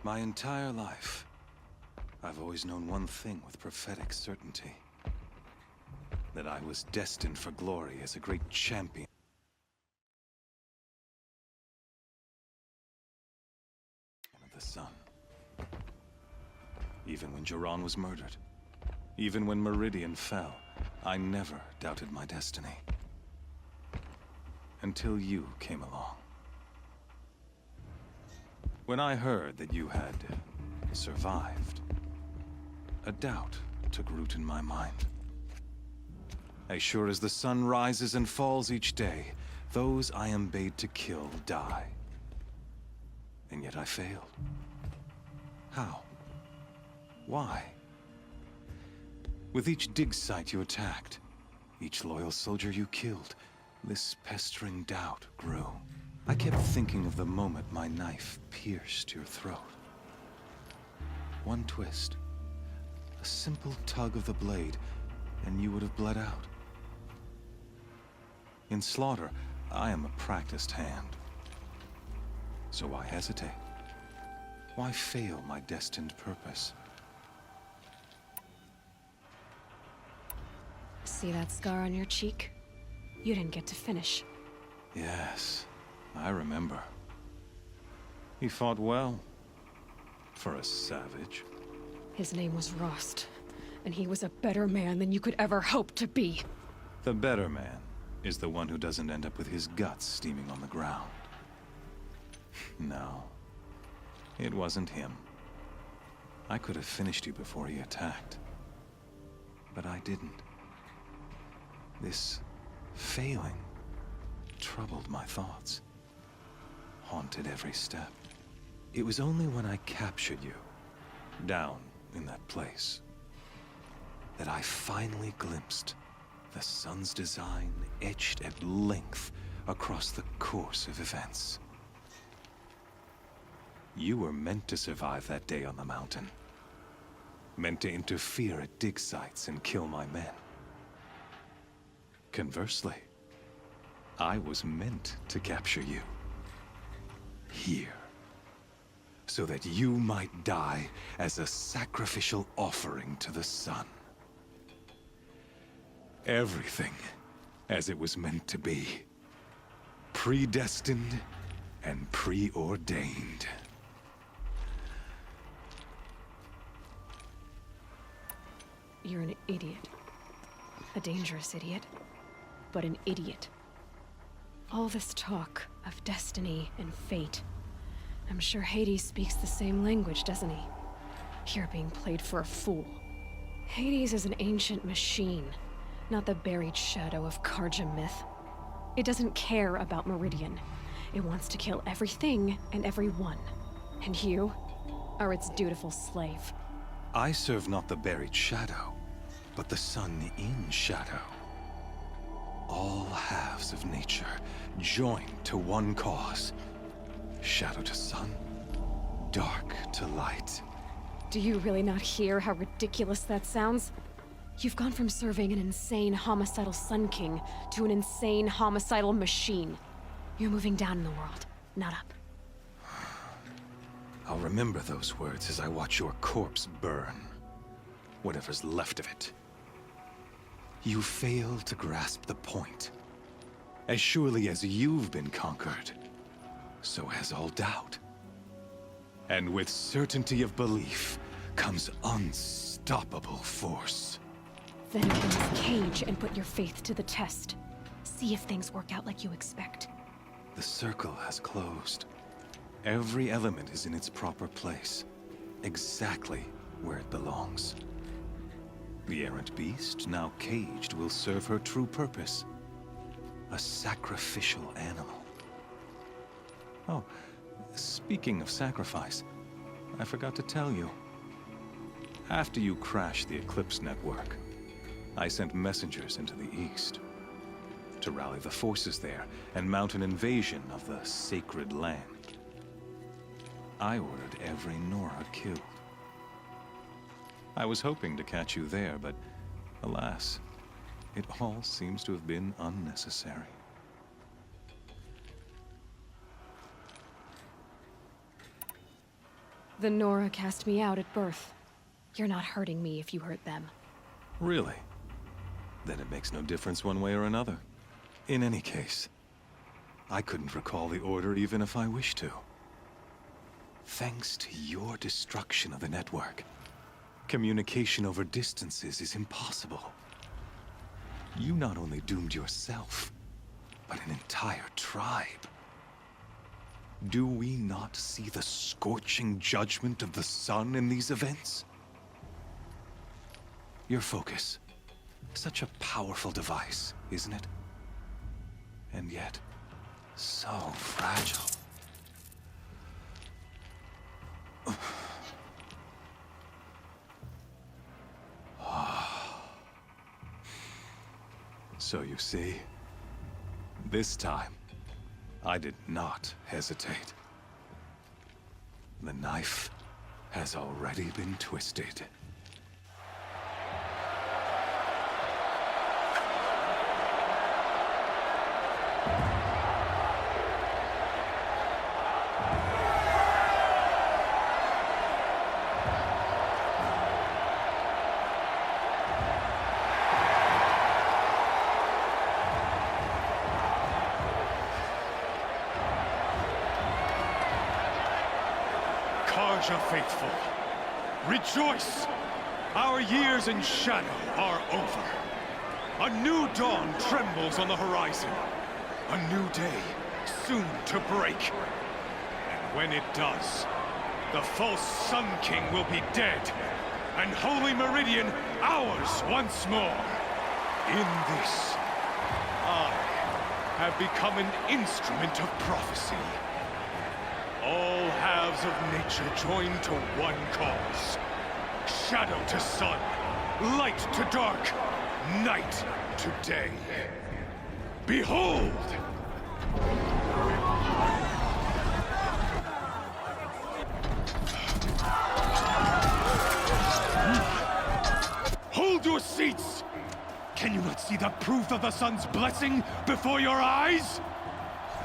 My entire life, I've always known one thing with prophetic certainty. That I was destined for glory as a great champion of the sun. Even when Jiran was murdered, even when Meridian fell, I never doubted my destiny. Until you came along. When I heard that you had survived, a doubt took root in my mind. As sure as the sun rises and falls each day, those I am bade to kill die. And yet I failed. How? Why? With each dig site you attacked, each loyal soldier you killed, this pestering doubt grew. I kept thinking of the moment my knife pierced your throat. One twist, a simple tug of the blade, and you would have bled out. In slaughter, I am a practiced hand. So why hesitate? Why fail my destined purpose? See that scar on your cheek? You didn't get to finish. Yes, I remember. He fought well. For a savage. His name was Rost, and he was a better man than you could ever hope to be. The better man is the one who doesn't end up with his guts steaming on the ground. No, it wasn't him. I could have finished you before he attacked. But I didn't. This failing troubled my thoughts, haunted every step. It was only when I captured you, down in that place, that I finally glimpsed the sun's design etched at length across the course of events. You were meant to survive that day on the mountain. Meant to interfere at dig sites and kill my men. Conversely, I was meant to capture you. Here. So that you might die as a sacrificial offering to the sun. Everything as it was meant to be. Predestined and preordained. You're an idiot. A dangerous idiot. But an idiot. All this talk of destiny and fate. I'm sure Hades speaks the same language, doesn't he? You're being played for a fool. Hades is an ancient machine, not the buried shadow of Carja myth. It doesn't care about Meridian. It wants to kill everything and everyone. And you are its dutiful slave. I serve not the buried shadow, but the sun in shadow. All halves of nature joined to one cause. Shadow to sun, dark to light. Do you really not hear how ridiculous that sounds? You've gone from serving an insane homicidal Sun King to an insane homicidal machine. You're moving down in the world, not up. I'll remember those words as I watch your corpse burn. Whatever's left of it. You fail to grasp the point. As surely as you've been conquered, so has all doubt. And with certainty of belief comes unstoppable force. Then open this cage and put your faith to the test. See if things work out like you expect. The circle has closed. Every element is in its proper place. Exactly where it belongs. The errant beast, now caged, will serve her true purpose. A sacrificial animal. Oh, speaking of sacrifice, I forgot to tell you. After you crashed the Eclipse network, I sent messengers into the east to rally the forces there and mount an invasion of the sacred land. I ordered every Nora killed. I was hoping to catch you there, but alas, it all seems to have been unnecessary. The Nora cast me out at birth. You're not hurting me if you hurt them. Really? Then it makes no difference one way or another. In any case, I couldn't recall the Order even if I wished to. Thanks to your destruction of the network, communication over distances is impossible. You not only doomed yourself, but an entire tribe. Do we not see the scorching judgment of the sun in these events? Your focus. Such a powerful device, isn't it? And yet, so fragile. So you see, this time, I did not hesitate. The knife has already been twisted. Carja faithful, rejoice! Our years in shadow are over. A new dawn trembles on the horizon. A new day, soon to break. And when it does, the false Sun King will be dead, and Holy Meridian ours once more. In this, I have become an instrument of prophecy. All halves of nature join to one cause. Shadow to sun, light to dark, night to day. Behold! Hold your seats! Can you not see the proof of the sun's blessing before your eyes?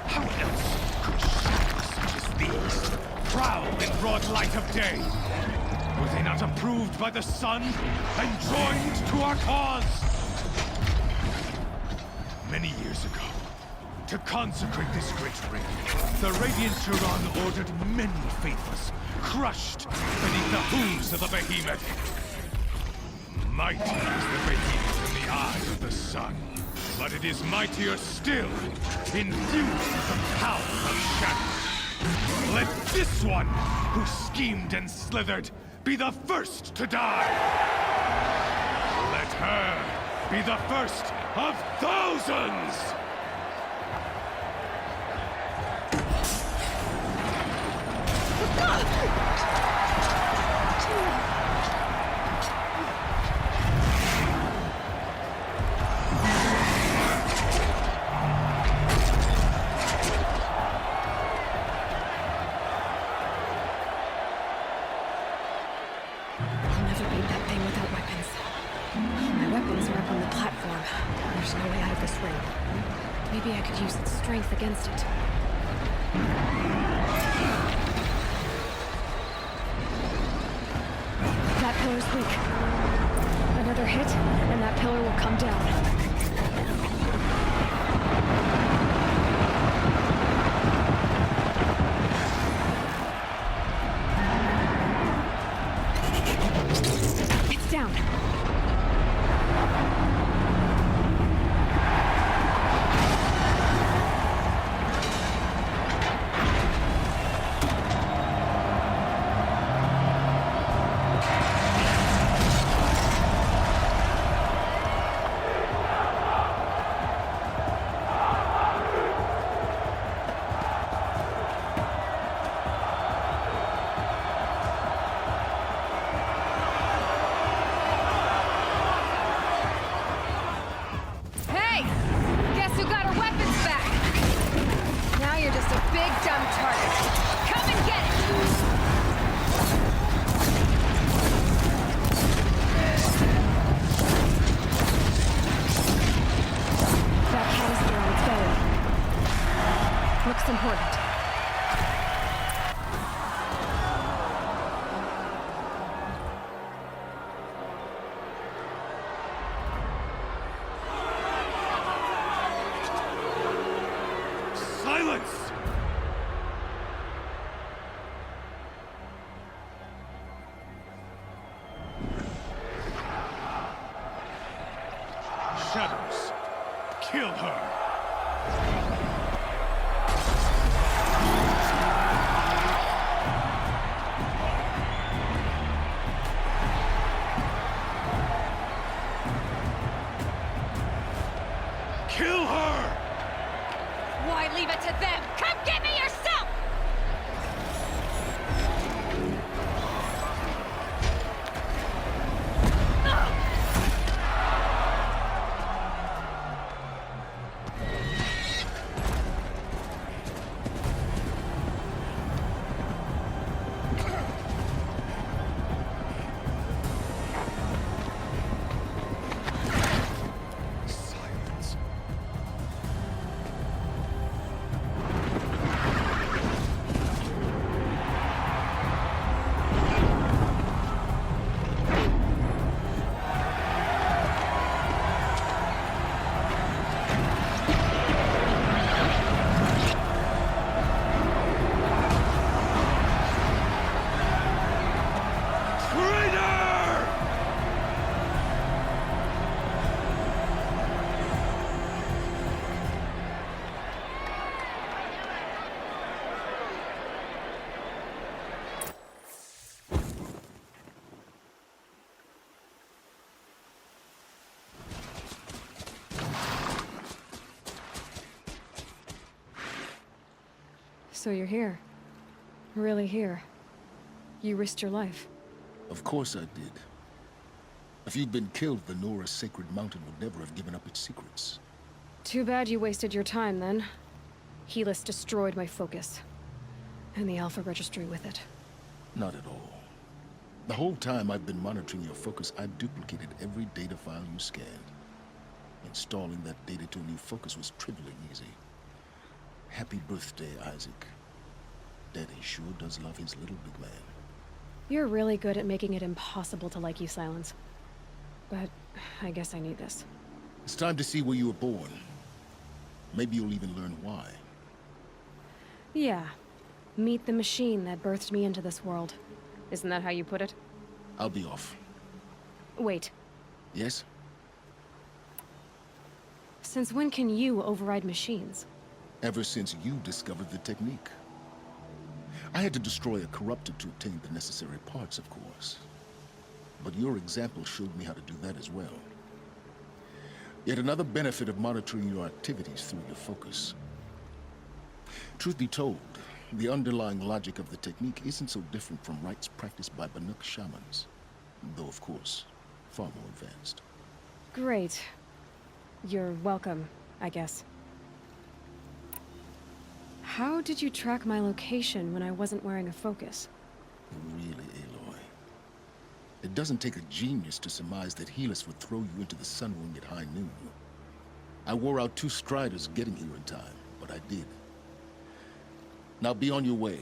How else could shadows such as these prowl in broad light of day? Were they not approved by the sun and joined to our cause? Many years ago, to consecrate this great ring, the Radiant Turan ordered many faithless, crushed beneath the hooves of the behemoth. Mighty is the behemoth in the eye of the sun, but it is mightier still, infused with the power of shadow. Let this one, who schemed and slithered, be the first to die! Let her be the first of thousands! Maybe I could use its strength against it. That pillar's weak. Another hit, and that pillar will come down. It's down. her! Kill her! Why leave it to them? Come get me yourself! Silence. Traitor! So you're here. Really here. You risked your life. Of course I did. If you'd been killed, the Nora's Sacred Mountain would never have given up its secrets. Too bad you wasted your time, then. Helis destroyed my focus. And the Alpha Registry with it. Not at all. The whole time I've been monitoring your focus, I've duplicated every data file you scanned. Installing that data to a new focus was trivially easy. Happy birthday, Isaac. Daddy sure does love his little big man. You're really good at making it impossible to like you, Silence. But I guess I need this. It's time to see where you were born. Maybe you'll even learn why. Yeah. Meet the machine that birthed me into this world. Isn't that how you put it? I'll be off. Wait. Yes? Since when can you override machines? Ever since you discovered the technique. I had to destroy a corrupted to obtain the necessary parts, of course. But your example showed me how to do that as well. Yet another benefit of monitoring your activities through your focus. Truth be told, the underlying logic of the technique isn't so different from rites practiced by Banuk shamans. Though, of course, far more advanced. Great. You're welcome, I guess. How did you track my location when I wasn't wearing a focus? Really, Aloy? It doesn't take a genius to surmise that Helis would throw you into the Sun Ring at high noon. I wore out 2 striders getting here in time, but I did. Now be on your way.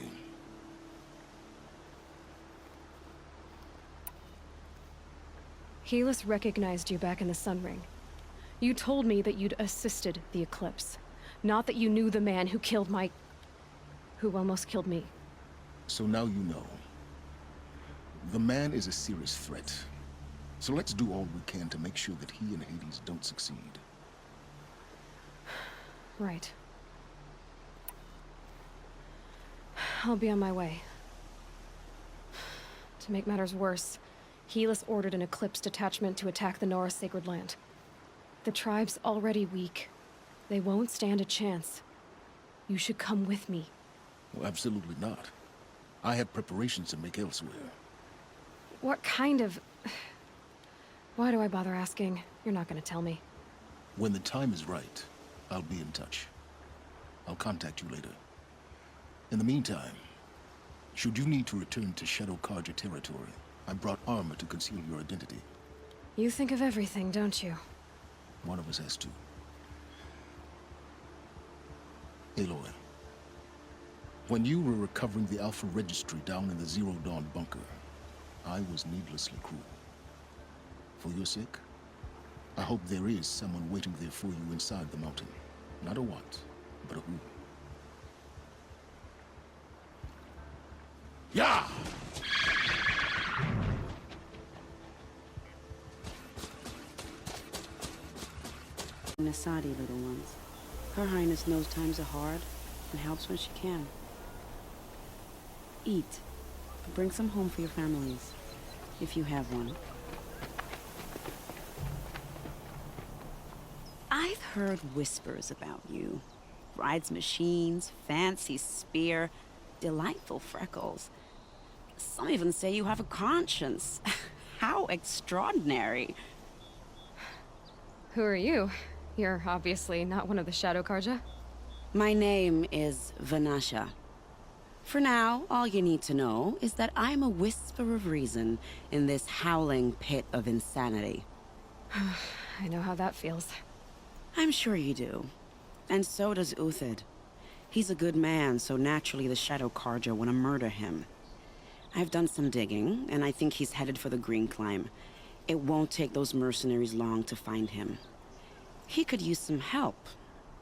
Helis recognized you back in the Sun Ring. You told me that you'd assisted the Eclipse. Not that you knew the man who killed my... who almost killed me. So now you know. The man is a serious threat. So let's do all we can to make sure that he and Hades don't succeed. Right. I'll be on my way. To make matters worse, Helis ordered an Eclipse detachment to attack the Nora Sacred Land. The tribe's already weak. They won't stand a chance. You should come with me. Well, absolutely not. I have preparations to make elsewhere. What kind of... Why do I bother asking? You're not gonna tell me. When the time is right, I'll be in touch. I'll contact you later. In the meantime, should you need to return to Shadow Carja territory, I brought armor to conceal your identity. You think of everything, don't you? One of us has to. Aloy, when you were recovering the Alpha Registry down in the Zero Dawn bunker, I was needlessly cruel. For your sake, I hope there is someone waiting there for you inside the mountain. Not a what, but a who. Yeah! Sadi, little ones. Her Highness knows times are hard and helps when she can. Eat. Bring some home for your families, if you have one. I've heard whispers about you. Rides machines, fancy spear, delightful freckles. Some even say you have a conscience. How extraordinary. Who are you? You're obviously not one of the Shadow Karja. My name is Vanasha. For now, all you need to know is that I'm a whisper of reason in this howling pit of insanity. I know how that feels. I'm sure you do. And so does Uthid. He's a good man, so naturally the Shadow Karja want to murder him. I've done some digging, and I think he's headed for the Green Climb. It won't take those mercenaries long to find him. He could use some help,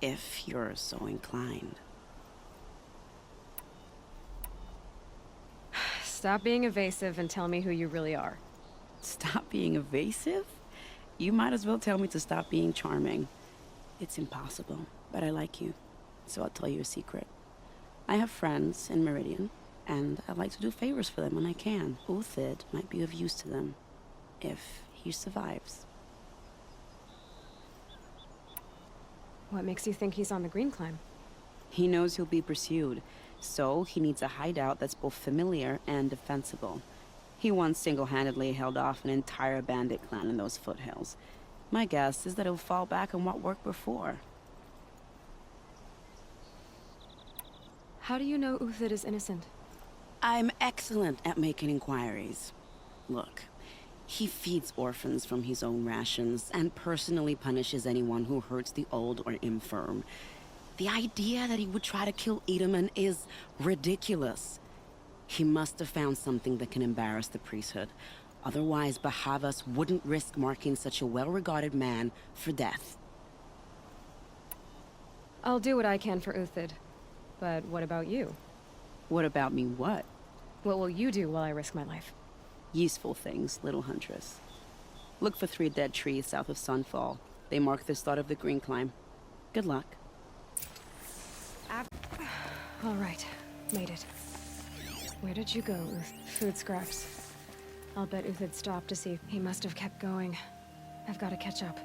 if you're so inclined. Stop being evasive and tell me who you really are. Stop being evasive? You might as well tell me to stop being charming. It's impossible, but I like you, so I'll tell you a secret. I have friends in Meridian, and I like to do favors for them when I can. Uthid might be of use to them, if he survives. What makes you think he's on the Green Climb? He knows he'll be pursued, so he needs a hideout that's both familiar and defensible. He once single-handedly held off an entire bandit clan in those foothills. My guess is that he'll fall back on what worked before. How do you know Uthid is innocent? I'm excellent at making inquiries. Look, he feeds orphans from his own rations and personally punishes anyone who hurts the old or infirm. The idea that he would try to kill Edaman is ridiculous. He must have found something that can embarrass the priesthood. Otherwise, Bahavas wouldn't risk marking such a well-regarded man for death. I'll do what I can for Uthid. But what about you? What about me, what? What will you do while I risk my life? Useful things, little huntress. Look for 3 dead trees south of Sunfall. They mark the start of the Green Climb. Good luck. All right, made it. Where did you go, Food scraps. I'll bet Uthid stopped to see. He must have kept going. I've got to catch up.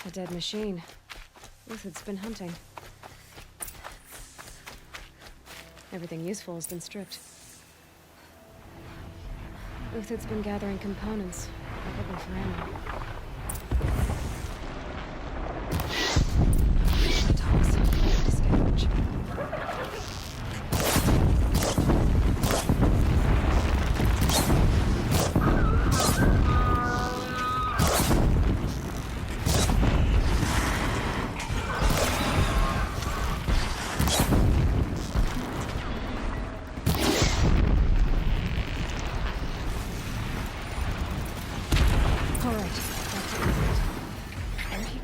A dead machine. Uthid's been hunting. Everything useful has been stripped. Uthid's been gathering components, probably for ammo. Thomas, to scavenge.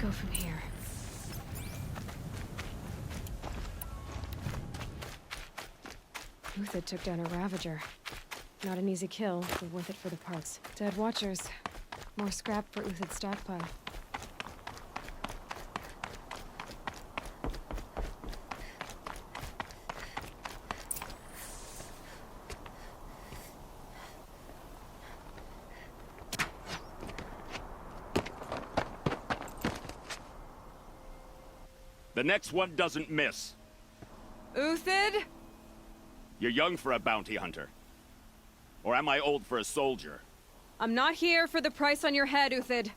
From here. Uthid took down a Ravager. Not an easy kill, but worth it for the parts. Dead Watchers. More scrap for Uthid's stockpile. The next one doesn't miss. Uthid? You're young for a bounty hunter. Or am I old for a soldier? I'm not here for the price on your head, Uthid.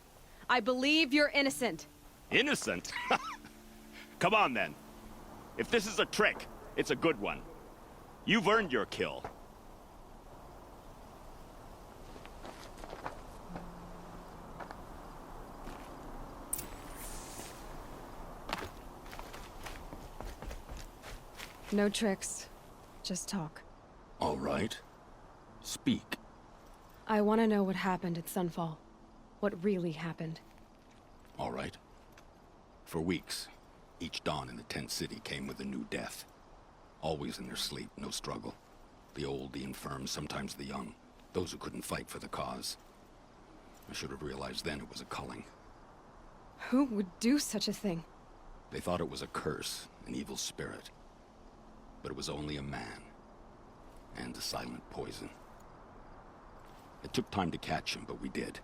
I believe you're innocent. Innocent? Come on, then. If this is a trick, it's a good one. You've earned your kill. No tricks. Just talk. All right. Speak. I want to know what happened at Sunfall. What really happened. All right. For weeks, each dawn in the tent city came with a new death. Always in their sleep, no struggle. The old, the infirm, sometimes the young. Those who couldn't fight for the cause. I should have realized then it was a culling. Who would do such a thing? They thought it was a curse, an evil spirit. But it was only a man. And a silent poison. It took time to catch him, but we did.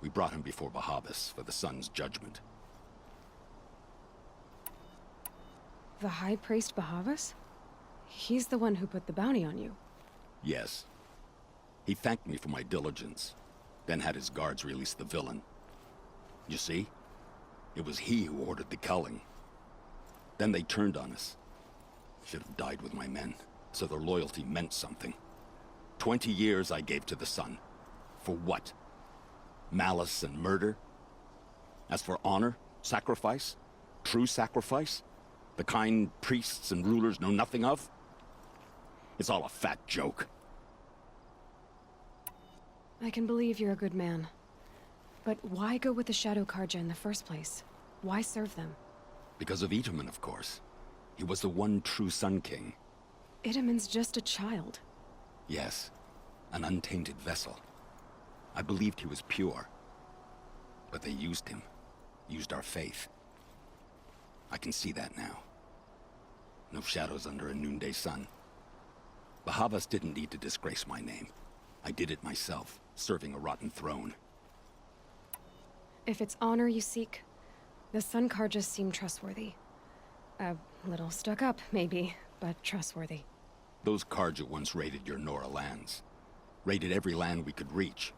We brought him before Bahavas for the sun's judgment. The High Priest Bahavas? He's the one who put the bounty on you. Yes. He thanked me for my diligence, then had his guards release the villain. You see? It was he who ordered the culling. Then they turned on us. Should have died with my men, so their loyalty meant something. 20 years I gave to the sun. For what? Malice and murder? As for honor, sacrifice, true sacrifice, the kind priests and rulers know nothing of? It's all a fat joke. I can believe you're a good man. But why go with the Shadow Karja in the first place? Why serve them? Because of Itamen, of course. He was the one true Sun King. Itamen's just a child. Yes, an untainted vessel. I believed he was pure. But they used him. Used our faith. I can see that now. No shadows under a noonday sun. Bahavas didn't need to disgrace my name. I did it myself, serving a rotten throne. If it's honor you seek, the Sun Karjas seem trustworthy. A little stuck up, maybe, but trustworthy. Those Karja once raided your Nora lands. Raided every land we could reach.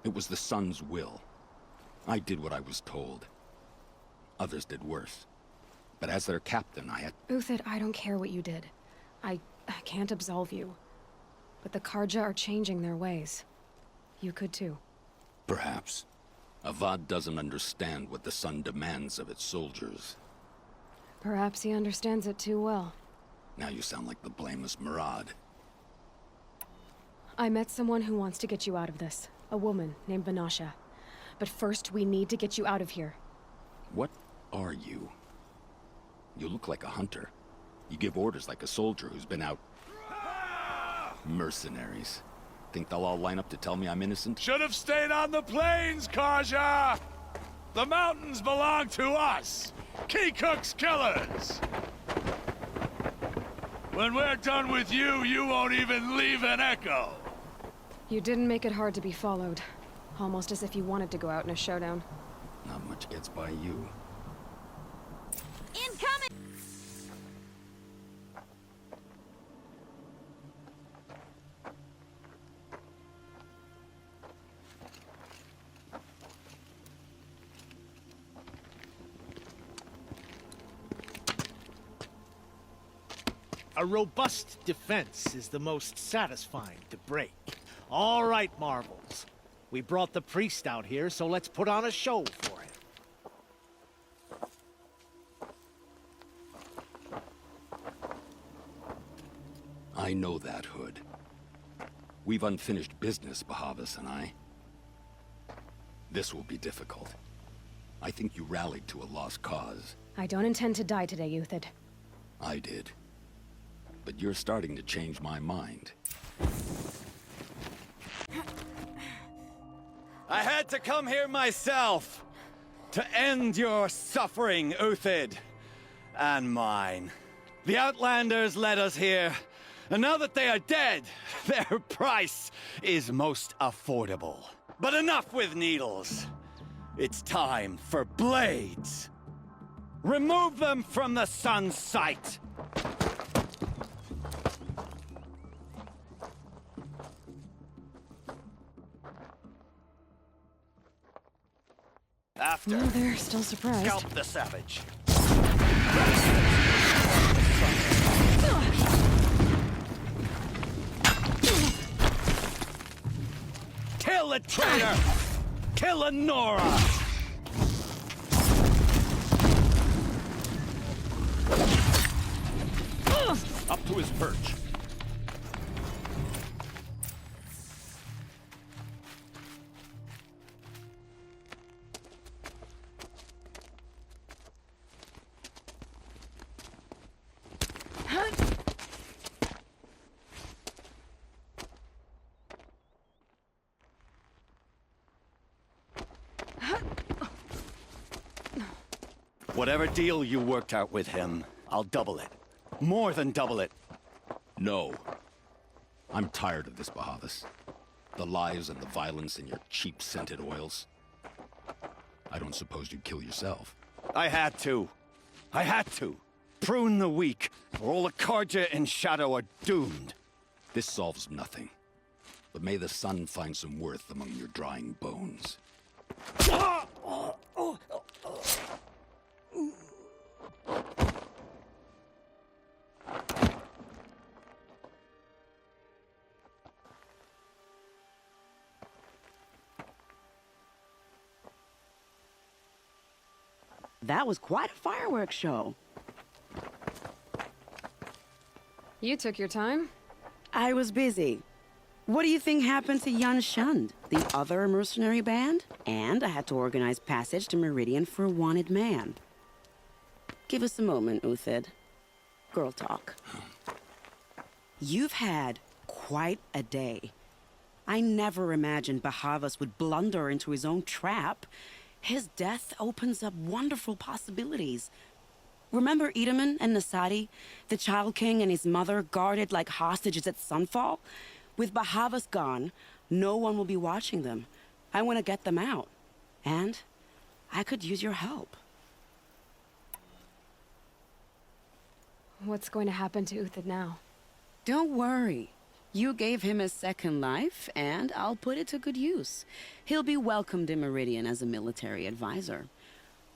It was the Sun's will. I did what I was told. Others did worse. But as their captain, I had... Uthid, I don't care what you did. I can't absolve you. But the Karja are changing their ways. You could too. Perhaps. Avad doesn't understand what the Sun demands of its soldiers. Perhaps he understands it too well. Now you sound like the blameless Murad. I met someone who wants to get you out of this. A woman named Vanasha. But first, we need to get you out of here. What are you? You look like a hunter. You give orders like a soldier who's been out... Mercenaries. Think they'll all line up to tell me I'm innocent? Should have stayed on the plains, Karja! The mountains belong to us! Kikuk's killers! When we're done with you, you won't even leave an echo! You didn't make it hard to be followed. Almost as if you wanted to go out in a showdown. Not much gets by you. Incoming! A robust defense is the most satisfying to break. All right, Marvels. We brought the priest out here, so let's put on a show for him. I know that, Hood. We've unfinished business, Bahavas and I. This will be difficult. I think you rallied to a lost cause. I don't intend to die today, Uthid. I did. But you're starting to change my mind. I had to come here myself to end your suffering, Uthid, and mine. The Outlanders led us here, and now that they are dead, their price is most affordable. But enough with needles. It's time for blades. Remove them from the sun's sight. After, Oh, they're still surprised. scalp the savage. Kill a traitor! Kill a Nora! Up to his perch. Whatever deal you worked out with him, I'll double it. More than double it. No. I'm tired of this, Bahavas. The lies and the violence and your cheap scented oils. I don't suppose you'd kill yourself. I had to. I had to. Prune the weak, or all the Karja in Shadow are doomed. This solves nothing. But may the sun find some worth among your drying bones. That was quite a fireworks show. You took your time? I was busy. What do you think happened to Yan Shund, the other mercenary band? And I had to organize passage to Meridian for a wanted man. Give us a moment, Uthid. Girl talk. You've had quite a day. I never imagined Bahavas would blunder into his own trap. His death opens up wonderful possibilities. Remember Edaman and Nasadi, the Child King and his mother guarded like hostages at Sunfall? With Bahavas gone, no one will be watching them. I want to get them out. And I could use your help. What's going to happen to Uthid now? Don't worry. You gave him a second life, and I'll put it to good use. He'll be welcomed in Meridian as a military advisor.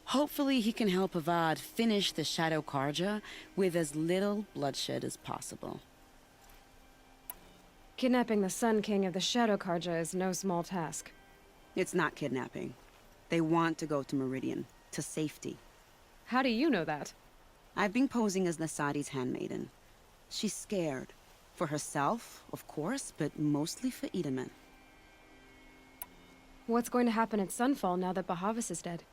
Hopefully he can help Avad finish the Shadow Karja with as little bloodshed as possible. Kidnapping the Sun King of the Shadow Karja is no small task. It's not kidnapping. They want to go to Meridian, to safety. How do you know that? I've been posing as Nasadi's handmaiden. She's scared. For herself, of course, but mostly for Edaman. What's going to happen at Sunfall now that Bahavas is dead?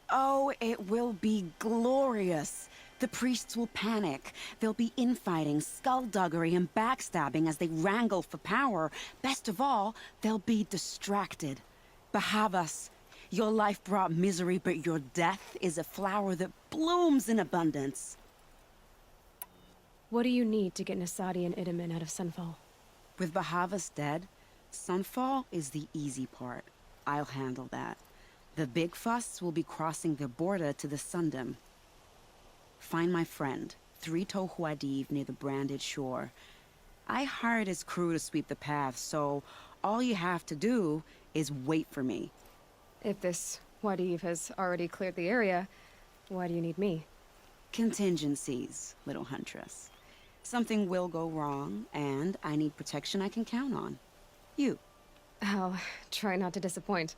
Oh, it will be glorious. The priests will panic. There'll be infighting, skullduggery, and backstabbing as they wrangle for power. Best of all, they'll be distracted. Bahavas, your life brought misery, but your death is a flower that blooms in abundance. What do you need to get Nasadi and Edaman out of Sunfall? With Bahavas dead, Sunfall is the easy part. I'll handle that. The big fuss will be crossing the border to the Sundom. Find my friend, Three-Toe Huadiv, near the Branded Shore. I hired his crew to sweep the path, so all you have to do is wait for me. If this Huadiv has already cleared the area, why do you need me? Contingencies, little huntress. Something will go wrong, and I need protection I can count on. You. I'll try not to disappoint.